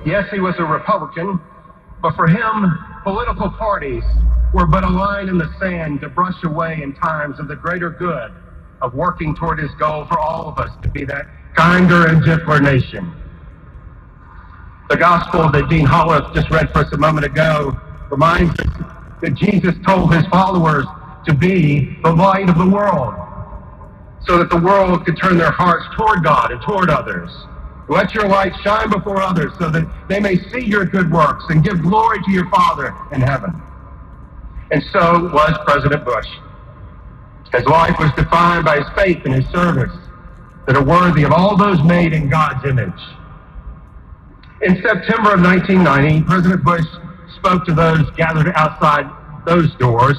Yes, he was a Republican, but for him, political parties were but a line in the sand to brush away in times of the greater good of working toward his goal for all of us to be that kinder and gentler nation. The gospel that Dean Hollis just read for us a moment ago reminds us that Jesus told his followers to be the light of the world, so that the world could turn their hearts toward God and toward others. Let your light shine before others so that they may see your good works and give glory to your Father in heaven. And so was President Bush. His life was defined by his faith and his service that are worthy of all those made in God's image. In September of 1990, President Bush spoke to those gathered outside those doors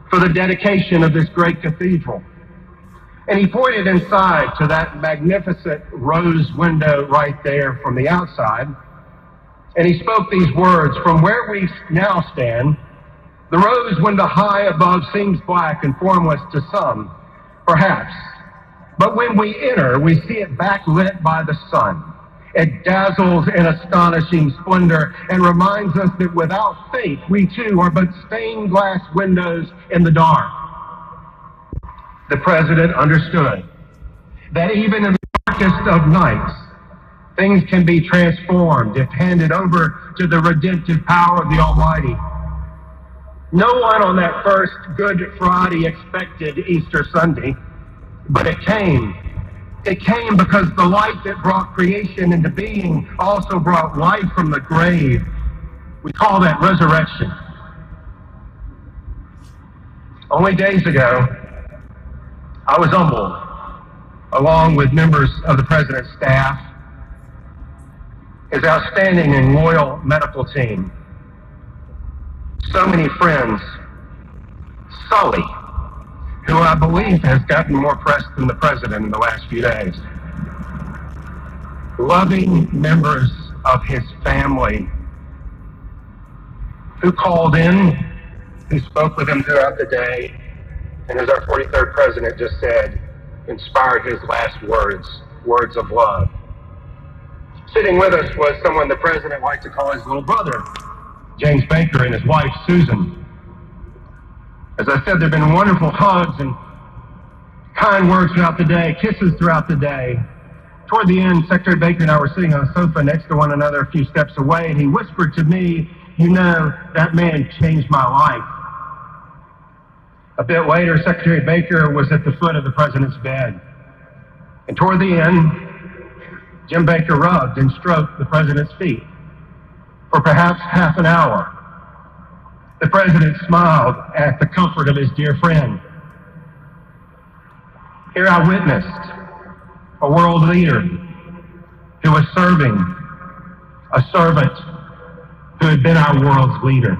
for the dedication of this great cathedral. And he pointed inside to that magnificent rose window right there from the outside. And he spoke these words, "From where we now stand, the rose window high above seems black and formless to some, perhaps. But when we enter, we see it backlit by the sun. It dazzles in astonishing splendor and reminds us that without faith, we too are but stained glass windows in the dark." The president understood that even in the darkest of nights, things can be transformed if handed over to the redemptive power of the Almighty. No one on that first Good Friday expected Easter Sunday, but it came. It came because the light that brought creation into being also brought life from the grave. We call that resurrection. Only days ago, I was humbled, along with members of the president's staff, his outstanding and loyal medical team, so many friends, Sully, who I believe has gotten more press than the president in the last few days, loving members of his family who called in, who spoke with him throughout the day, and as our 43rd president just said, inspired his last words of love. Sitting with us was someone the president liked to call his little brother, James Baker, and his wife, Susan. As I said, there have been wonderful hugs and kind words throughout the day, kisses throughout the day. Toward the end, Secretary Baker and I were sitting on a sofa next to one another a few steps away, and he whispered to me, "You know, that man changed my life." A bit later, Secretary Baker was at the foot of the president's bed. And toward the end, Jim Baker rubbed and stroked the president's feet for perhaps half an hour. The president smiled at the comfort of his dear friend. Here I witnessed a world leader who was serving, a servant who had been our world's leader.